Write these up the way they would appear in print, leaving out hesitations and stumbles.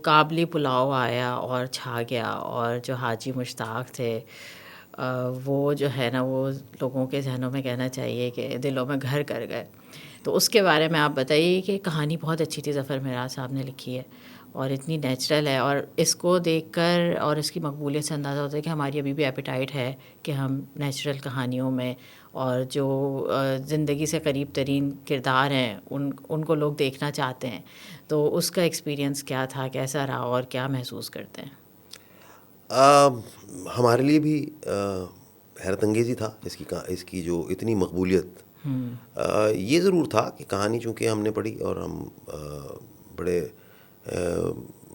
काबली पुलाव आया और छा गया, और जो हाजी मुश्ताक थे वो जो है ना, वो लोगों के जहनों में कहना चाहिए कि दिलों में घर कर गए। तो उसके बारे में आप बताइए कि कहानी बहुत अच्छी थी, ज़फ़र मिराज साहब ने लिखी है और इतनी नेचुरल है, और इसको देखकर और इसकी मकबूलियत से अंदाज़ा होता है कि हमारी अभी भी एपेटाइट है कि हम नेचुरल कहानियों में और जो ज़िंदगी से करीब तरीन किरदार हैं उनको लोग देखना चाहते हैं। तो उसका एक्सपीरियंस क्या था, कैसा रहा और क्या महसूस करते हैं? हमारे लिए भी हैरत अंगेज़ी था इसकी जो इतनी मकबूलियत। ये ज़रूर था कि कहानी चूँकि हमने पढ़ी और हम बड़े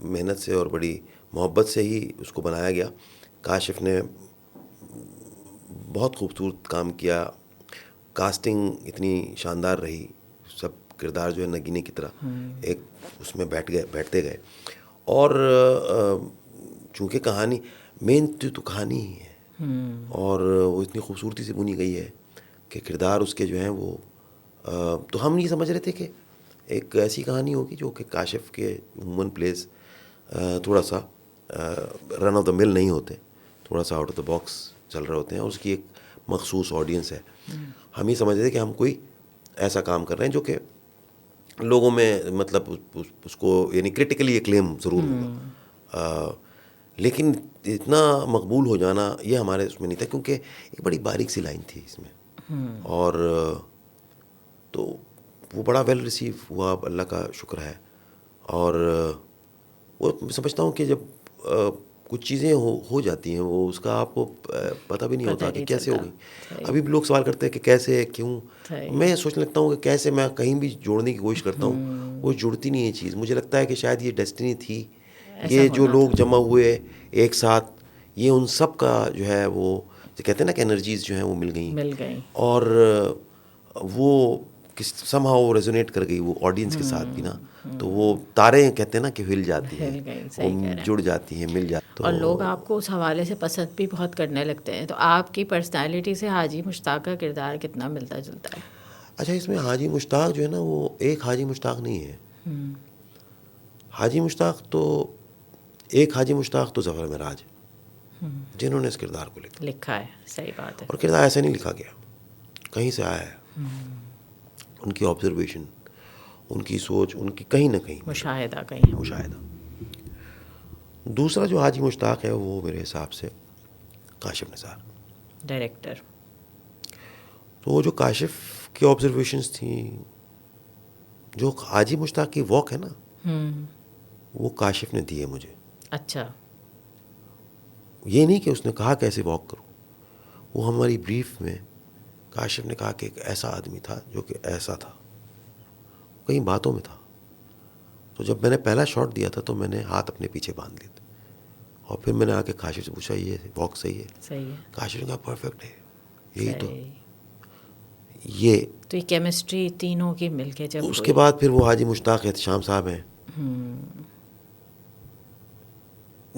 मेहनत से और बड़ी मोहब्बत से ही उसको बनाया गया। काशिफ़ ने बहुत खूबसूरत काम किया, कास्टिंग इतनी शानदार रही, सब किरदार जो है नगीने की तरह एक उसमें बैठते गए। और चूँकि कहानी मेन तो कहानी ही है, और वो इतनी खूबसूरती से बुनी गई है कि किरदार उसके जो हैं वो तो हम ये समझ रहे थे कि एक ऐसी कहानी होगी जो कि काशिफ़ के ह्यूमन प्लेस थोड़ा सा रन ऑफ द मिल नहीं होते, थोड़ा सा आउट ऑफ द बॉक्स चल रहे होते हैं, और उसकी एक मखसूस ऑडियंस है। हम ये समझ रहे थे कि हम कोई ऐसा काम कर रहे हैं जो कि लोगों में मतलब उसको यानी क्रिटिकली एक्लेम ज़रूर होगा, लेकिन इतना मकबूल हो जाना ये हमारे उसमें नहीं था, क्योंकि एक बड़ी बारीक सी लाइन थी इसमें। और तो वो बड़ा वेल रिसीव हुआ, अल्लाह का शुक्र है। और वो मैं समझता हूँ कि जब कुछ चीज़ें हो जाती हैं, वो उसका आपको पता भी नहीं होता कि कैसे हो गई। अभी भी लोग सवाल करते हैं कि कैसे, क्यों। मैं सोचने लगता हूँ कि कैसे, मैं कहीं भी जोड़ने की कोशिश करता हूँ, वो जुड़ती नहीं है चीज़। मुझे लगता है कि शायद ये डेस्टिनी थी, ये जो लोग जमा हुए एक साथ, ये उन सब का जो है वो जो कहते हैं ना कि एनर्जीज जो हैं वो मिल गई, और वो समहाउ रेजोनेट कर गई वो ऑडियंस के साथ भी ना। तो वो तारे कहते हैं ना कि हिल जाती हैं, वो जुड़ जाती हैं, मिल जाती हैं, और लोग आपको उस हवाले से पसंद भी बहुत करने लगते हैं। तो आपकी पर्सनालिटी से हाजी मुश्ताक का किरदार कितना मिलता जुलता है? अच्छा, इसमें हाजी मुश्ताक जो है ना, वो एक हाजी मुश्ताक नहीं है। हाजी मुश्ताक तो एक हाजी मुश्ताक तो ज़फ़र मिराज जिन्होंने इस किरदार को लिखा है। सही बात है। और किरदार ऐसे नहीं लिखा गया, कहीं से आया है। उनकी ऑब्जर्वेशन, उनकी सोच, उनकी कहीं ना कहीं मुशाहिदा। दूसरा जो हाजी मुश्ताक है वो मेरे हिसाब से काशिफ़ निसार, डायरेक्टर। तो वो जो काशिफ़ की ऑब्जर्वेशंस थी, जो हाजी मुश्ताक की वॉक है ना, वो काशिफ़ ने दी है मुझे। अच्छा। ये नहीं कि उसने कहा कैसे वॉक करूं, वो हमारी ब्रीफ में काशिफ़ ने कहा कि एक ऐसा आदमी था जो कि ऐसा था, कई बातों में था। तो जब मैंने पहला शॉट दिया था तो मैंने हाथ अपने पीछे बांध लिए थे, और फिर मैंने आके काशिफ़ से पूछा ये वॉक सही है? काशिफ़ ने कहा परफेक्ट है, यही तो ये केमिस्ट्री तीनों की मिलके जब उसके बाद फिर वो हाजी मुश्ताक एहतशाम साहब हैं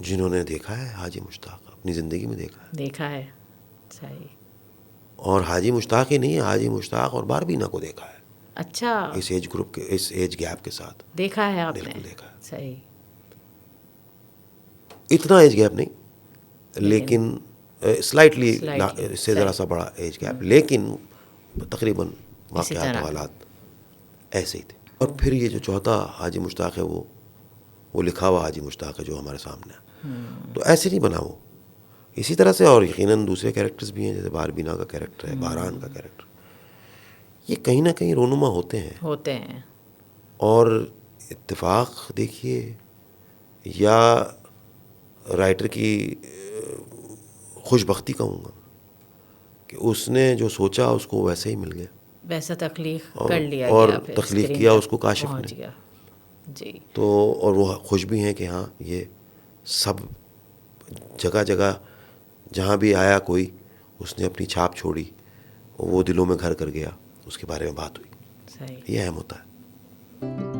जिन्होंने देखा है हाजी मुश्ताक, अपनी ज़िंदगी में देखा है। सही। और हाजी मुश्ताक ही नहीं है, हाजी मुश्ताक और बारबीना को देखा है। अच्छा। इस एज ग्रुप के, इस एज गैप के साथ देखा है आपने? बिल्कुल देखा है। सही। इतना एज गैप नहीं, लेकिन स्लाइटली इससे ज़रा सा बड़ा एज गैप, लेकिन तकरीबन वाक़यात हालात ऐसे ही थे। और फिर ये जो चौथा हाजी मुश्ताक है वो लिखा हुआ हाजी मुश्ताक है जो हमारे सामने है। तो ऐसे नहीं बना वो, इसी तरह से। और यकीनन दूसरे कैरेक्टर्स भी हैं, जैसे बारबीना का कैरेक्टर है, बारान का कैरेक्टर, ये कहीं ना कहीं रोनुमा होते हैं। और इत्तेफाक देखिए या राइटर की खुशबख्ती कहूँगा कि उसने जो सोचा उसको वैसे ही मिल गया, वैसा तख्लीक कर लिया और गया, फिर तख्लीक किया उसको काशिफ़ ने। जी। तो और वो खुश भी हैं कि हाँ, ये सब जगह जगह जहाँ भी आया कोई, उसने अपनी छाप छोड़ी, वो दिलों में घर कर गया, उसके बारे में बात हुई। सही। ये अहम होता है।